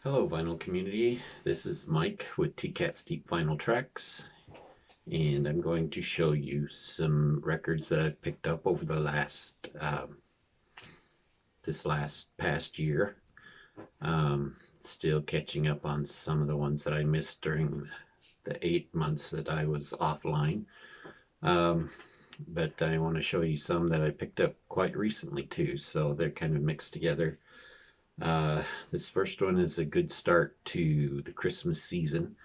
Hello vinyl community, this is Mike with TCAT's Deep Vinyl Tracks, and I'm going to show you some records that I've picked up over the this last past year. Still catching up on some of the ones that I missed during the 8 months that I was offline. But I want to show you some that I picked up quite recently too, so they're kind of mixed together. This first one is a good start to the Christmas season,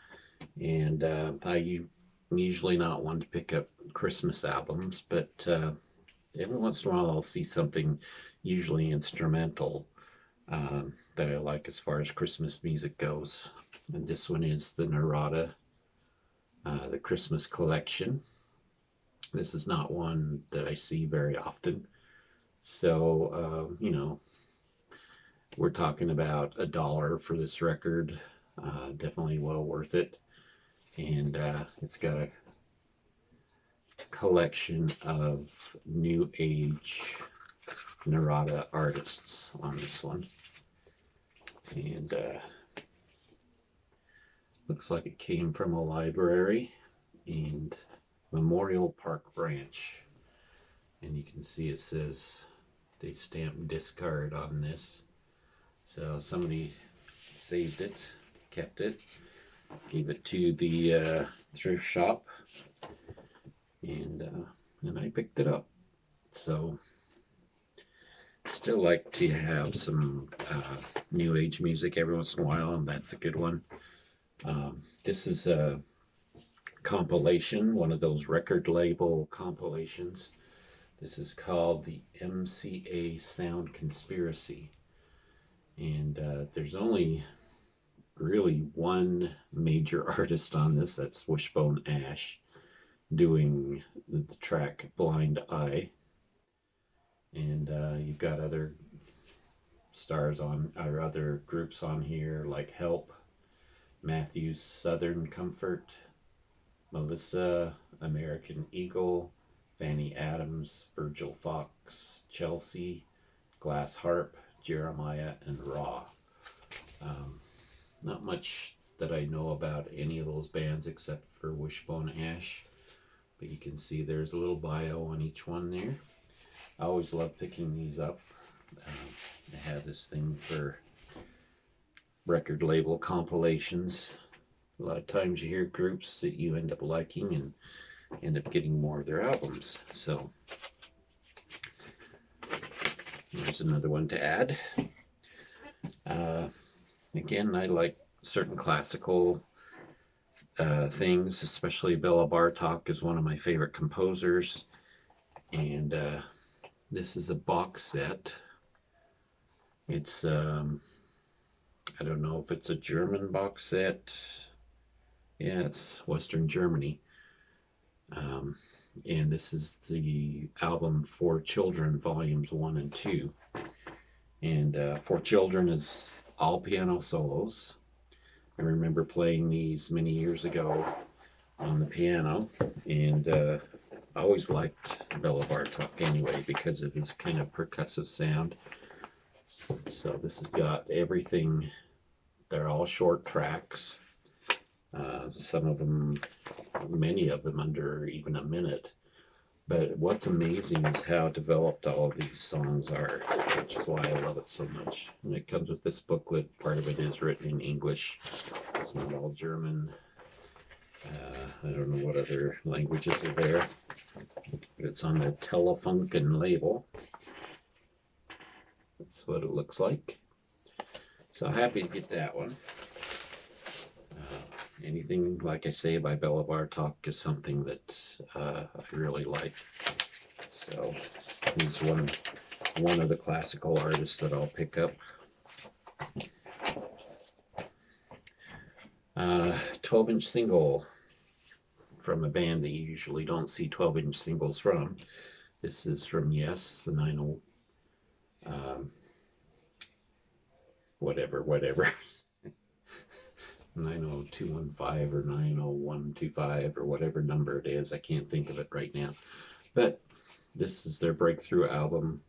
and I'm usually not one to pick up Christmas albums, but every once in a while I'll see something, usually instrumental, that I like as far as Christmas music goes. And this one is the Narada, the Christmas Collection. This is not one that I see very often, so we're talking about $1 for this record. Definitely well worth it. And it's got a collection of new age Narada artists on this one. And looks like it came from a library and Memorial Park branch. And you can see it says they stamped discard on this. So somebody saved it, kept it, gave it to the thrift shop, and I picked it up. So still like to have some new age music every once in a while, and that's a good one. This is a compilation, one of those record label compilations. This is called the MCA Sound Conspiracy. And there's only really one major artist on this. That's Wishbone Ash doing the track Blind Eye. And you've got other stars on, or other groups on here like Help, Matthew's Southern Comfort, Melissa, American Eagle, Fanny Adams, Virgil Fox, Chelsea, Glass Harp, Jeremiah, and Raw. Not much that I know about any of those bands except for Wishbone Ash, but you can see there's a little bio on each one there. I always love picking these up. I have this thing for record label compilations. A lot of times you hear groups that you end up liking and end up getting more of their albums. So here's another one to add. Again, I like certain classical things, especially Bela Bartok is one of my favorite composers. And this is a box set. It's, I don't know if it's a German box set. Yeah, it's Western Germany. And this is the album For Children, Volumes 1 and 2. And For Children is all piano solos. I remember playing these many years ago on the piano, and I always liked Bela Bartok anyway because of his kind of percussive sound. So this has got everything. They're all short tracks. Some of them, many of them under even a minute. But what's amazing is how developed all of these songs are, which is why I love it so much. And it comes with this booklet. Part of it is written in English. It's not all German. I don't know what other languages are there. But it's on the Telefunken label. That's what it looks like. So happy to get that one. Anything, like I say, by Bela Bartok is something that I really like. So he's one of the classical artists that I'll pick up. 12-inch single from a band that you usually don't see 12-inch singles from. This is from Yes, the 90, whatever. 90215 or 90125 or whatever number it is. I can't think of it right now. But this is their breakthrough album,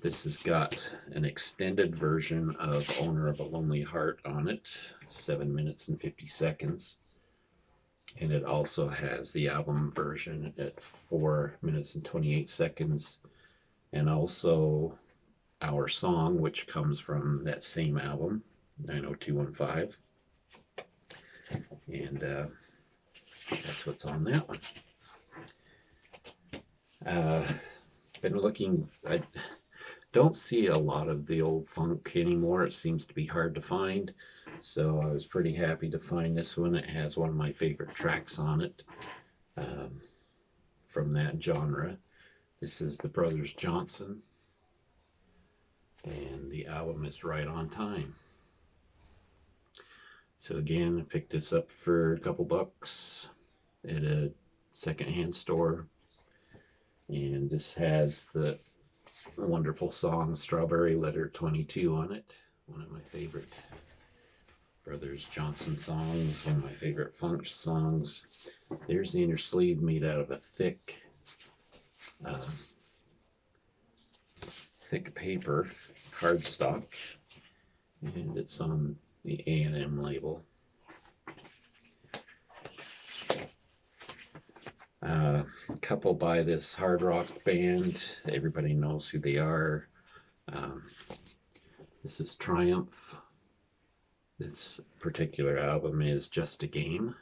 This has got an extended version of Owner of a Lonely Heart on it, 7 minutes and 50 seconds. And it also has the album version at 4 minutes and 28 seconds. And also Our Song, which comes from that same album, 90215. And that's what's on that one. Been looking, I don't see a lot of the old funk anymore. It seems to be hard to find. So I was pretty happy to find this one. It has one of my favorite tracks on it from that genre. This is the Brothers Johnson, and the album is Right on Time. So again, I picked this up for a couple bucks at a secondhand store, and this has the wonderful song Strawberry Letter 22 on it. One of my favorite Brothers Johnson songs, one of my favorite funk songs. There's the inner sleeve made out of a thick paper, cardstock, and it's on the A&M label. A couple by this hard rock band. Everybody knows who they are. This is Triumph. This particular album is Just a Game.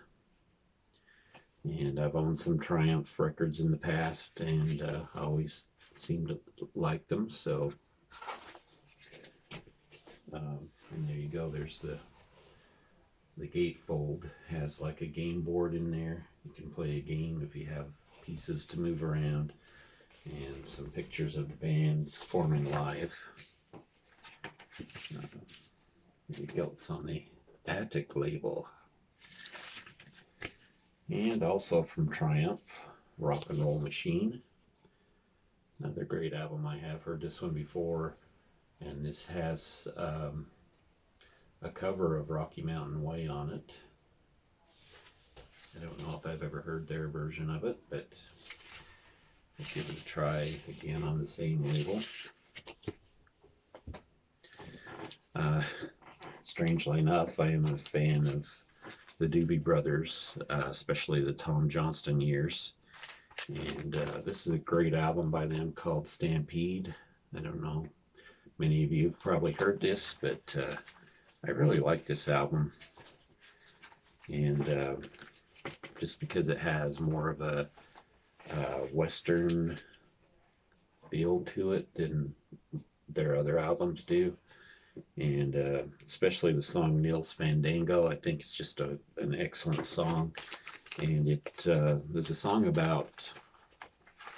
And I've owned some Triumph records in the past, and always seem to like them. So, and there you go. There's the gatefold. Has like a game board in there. You can play a game if you have pieces to move around, and some pictures of the band forming live. There you go. It's on the Attic label. And also from Triumph, Rock and Roll Machine. Another great album. I have heard this one before, and this has a cover of Rocky Mountain Way on it. I don't know if I've ever heard their version of it, but I'll give it a try again on the same label. Strangely enough, I am a fan of the Doobie Brothers, especially the Tom Johnston years. And this is a great album by them called Stampede. I don't know, many of you have probably heard this, but I really like this album. And just because it has more of a Western feel to it than their other albums do. And especially the song Nils Fandango, I think it's just an excellent song. And it is a song about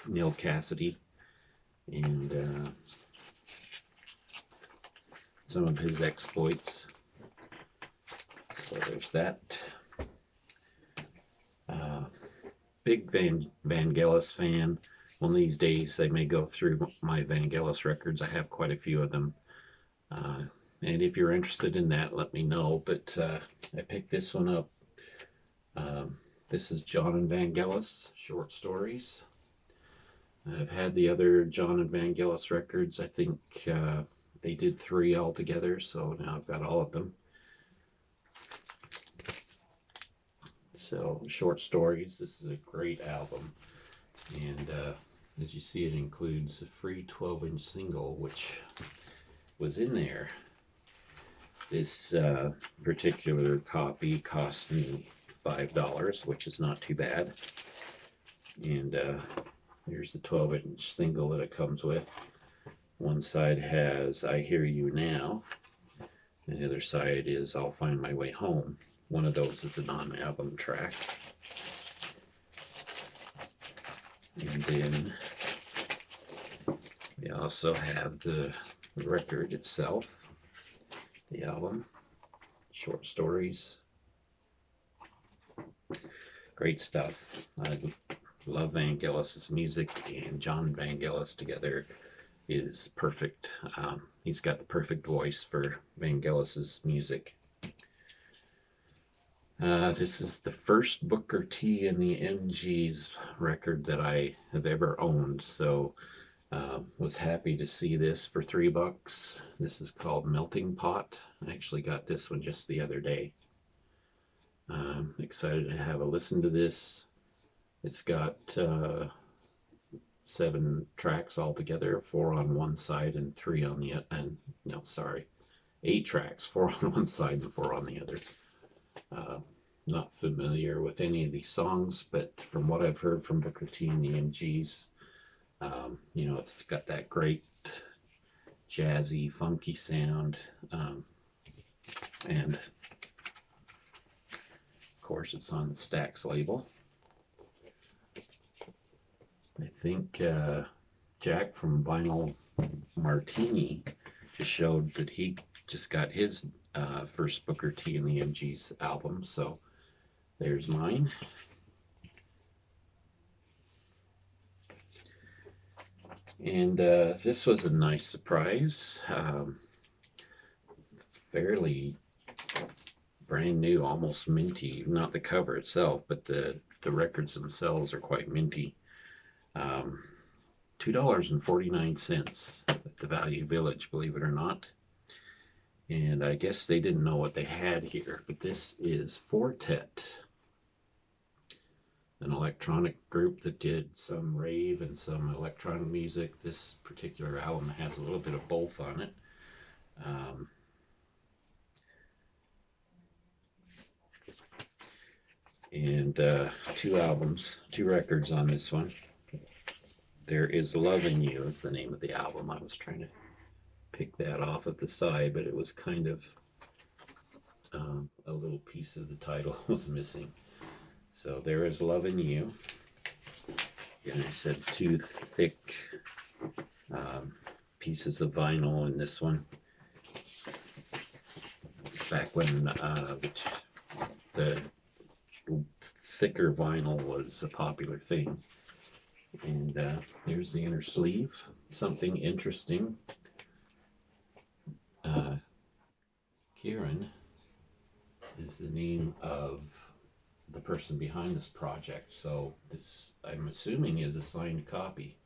Neil Cassidy and some of his exploits. So there's that. Big Vangelis fan. One of these days I may go through my Vangelis records. I have quite a few of them. And if you're interested in that, let me know. But I picked this one up. This is John and Vangelis, short stories. I've had the other John and Vangelis records. I think they did 3 altogether, so now I've got all of them. So, short stories. This is a great album. And as you see, it includes a free 12-inch single, which was in there. This particular copy cost me $5, which is not too bad. And here's the 12-inch single that it comes with. One side has I Hear You Now, and the other side is I'll Find My Way Home. One of those is a non-album track. And then we also have the record itself, the album, short stories. Great stuff. I love Vangelis' music, and John Vangelis together is perfect. He's got the perfect voice for Vangelis' music. This is the first Booker T and the MGs record that I have ever owned, so Was happy to see this for $3. This is called Melting Pot. I actually got this one just the other day. Excited to have a listen to this. It's got 7 tracks altogether, 4 on one side and 3 on the and no, sorry, 8 tracks, 4 on one side and 4 on the other. Not familiar with any of these songs, but from what I've heard from Booker T and the MGs, you know, it's got that great jazzy, funky sound, and of course it's on the Stax label. I think Jack from Vinyl Martini just showed that he just got his first Booker T and the MGs album, so there's mine. And this was a nice surprise. Fairly brand new, almost minty. Not the cover itself, but the records themselves are quite minty. $2.49 at the Value Village, believe it or not. And I guess they didn't know what they had here, but this is Fortet, an electronic group that did some rave and some electronic music. This particular album has a little bit of both on it. And 2 records on this one. There Is Love in You is the name of the album. I was trying to pick that off at the side, but it was kind of a little piece of the title was missing. So There Is Love in You. And I said 2 thick pieces of vinyl in this one. Back when the thicker vinyl was a popular thing. And there's the inner sleeve. Something interesting. Kieran is the name of the person behind this project, so this, I'm assuming, is a signed copy.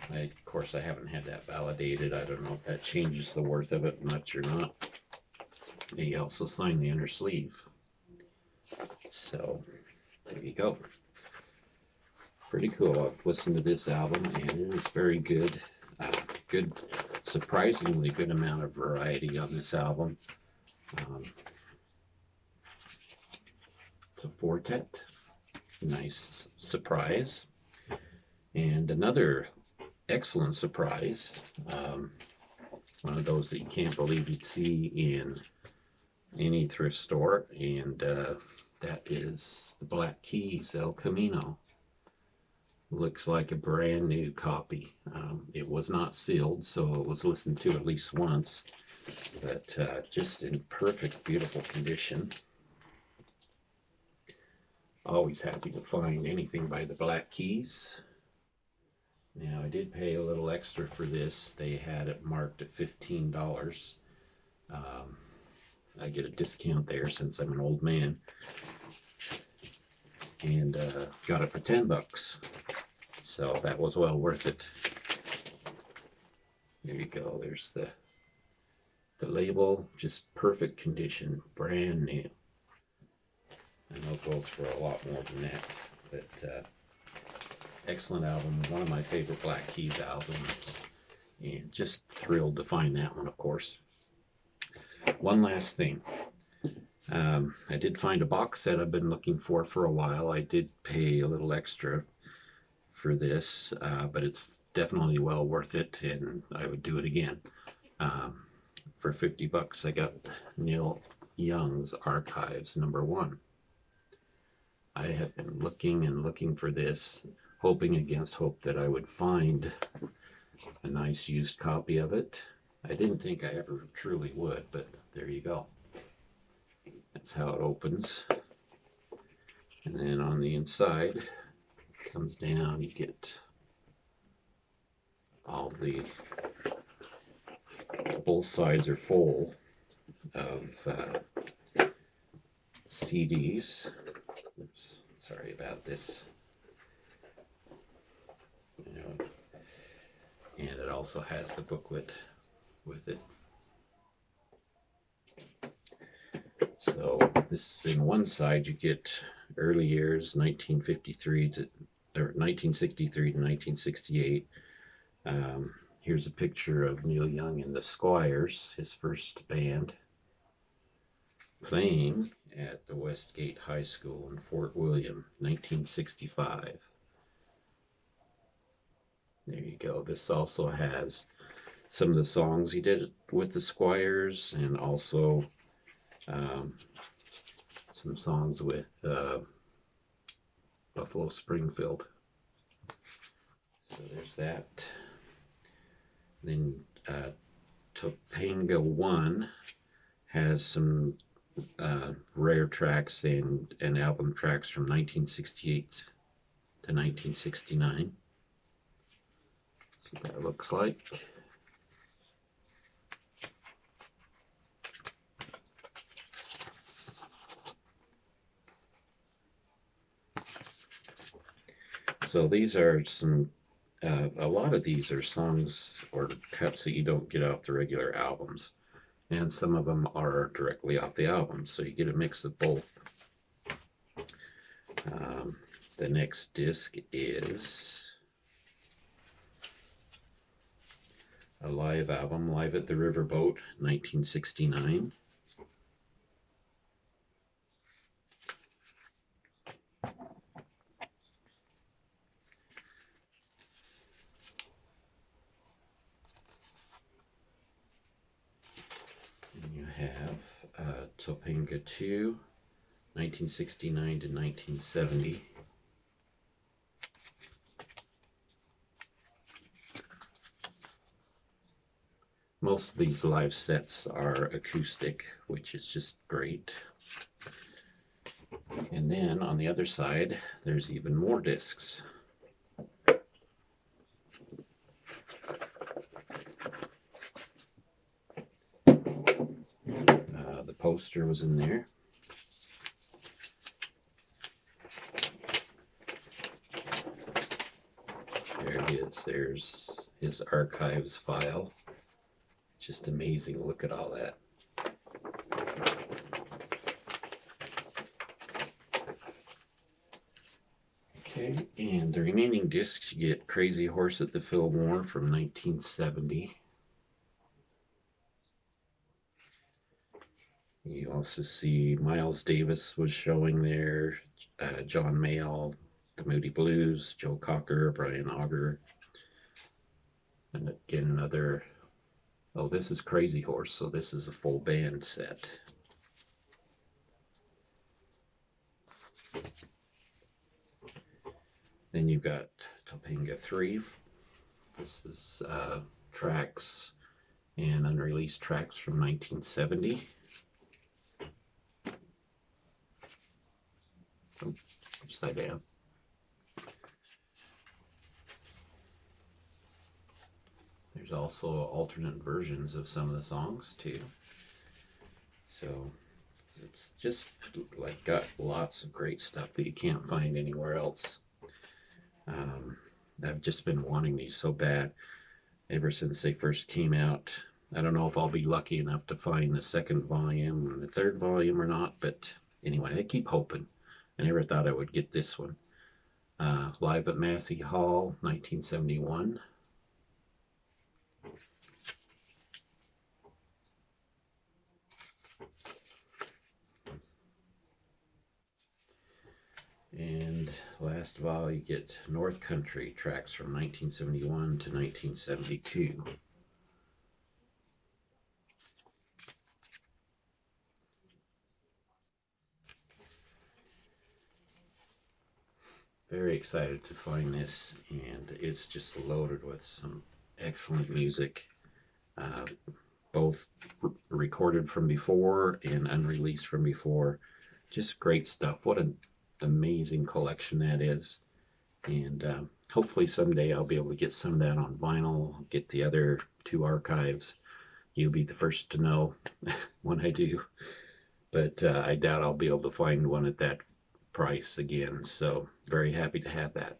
Of course, I haven't had that validated. I don't know if that changes the worth of it, much or not. He also signed the inner sleeve. So, there you go. Pretty cool. I've listened to this album, and it is very good. Good, surprisingly good amount of variety on this album. It's a Fortet. Nice surprise. And another excellent surprise. One of those that you can't believe you'd see in any thrift store. And that is the Black Keys, El Camino. Looks like a brand new copy. It was not sealed, so it was listened to at least once, but just in perfect, beautiful condition. Always happy to find anything by the Black Keys. Now, I did pay a little extra for this. They had it marked at $15. I get a discount there since I'm an old man. And got it for $10. So that was well worth it. There you go. There's the label, just perfect condition, brand new. I know it goes for a lot more than that, but excellent album. One of my favorite Black Keys albums, and just thrilled to find that one, of course. One last thing. I did find a box set I've been looking for a while. I did pay a little extra for this, but it's definitely well worth it, and I would do it again. For $50, I got Neil Young's Archives #1. I have been looking and looking for this, hoping against hope that I would find a nice used copy of it. I didn't think I ever truly would, but there you go. That's how it opens. And then on the inside, it comes down, you get all the, both sides are full of CDs. Oops, sorry about this. You know, And it also has the booklet with it. So this is in one side, you get early years 1953 to or 1963 to 1968. Here's a picture of Neil Young and the Squires, his first band, playing at the Westgate High School in Fort William, 1965. There you go. This also has some of the songs he did with the Squires, and also some songs with Buffalo Springfield. So there's that. Then Topanga 1 has some rare tracks and album tracks from 1968 to 1969. See what that looks like. So these are some, a lot of these are songs or cuts that you don't get off the regular albums. And some of them are directly off the album, so you get a mix of both. The next disc is a live album, Live at the Riverboat, 1969. You have Topanga 2, 1969 to 1970. Most of these live sets are acoustic, which is just great. And then on the other side, there's even more discs. The poster was in there. There it is. There's his archives file. Just amazing. Look at all that. Okay, and the remaining discs, you get Crazy Horse at the Fillmore from 1970. You also see Miles Davis was showing there, John Mayall, the Moody Blues, Joe Cocker, Brian Auger, and again another. Oh, this is Crazy Horse, so this is a full band set. Then you've got Topanga 3. This is tracks and unreleased tracks from 1970. Oh, upside down. There's also alternate versions of some of the songs too. So it's just like got lots of great stuff that you can't find anywhere else. I've just been wanting these so bad ever since they first came out. I don't know if I'll be lucky enough to find the second volume and the third volume or not, but anyway, I keep hoping. I never thought I would get this one. Live at Massey Hall, 1971. And last of all, you get North Country tracks from 1971 to 1972. Very excited to find this, and it's just loaded with some excellent music, both recorded from before and unreleased from before. Just great stuff. What an amazing collection that is. And hopefully someday I'll be able to get some of that on vinyl, get the other two archives. You'll be the first to know when I do, but I doubt I'll be able to find one at that price again. So very happy to have that.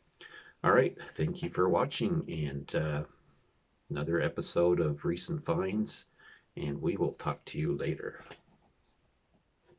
All right, thank you for watching, and another episode of Recent Finds, and we will talk to you later.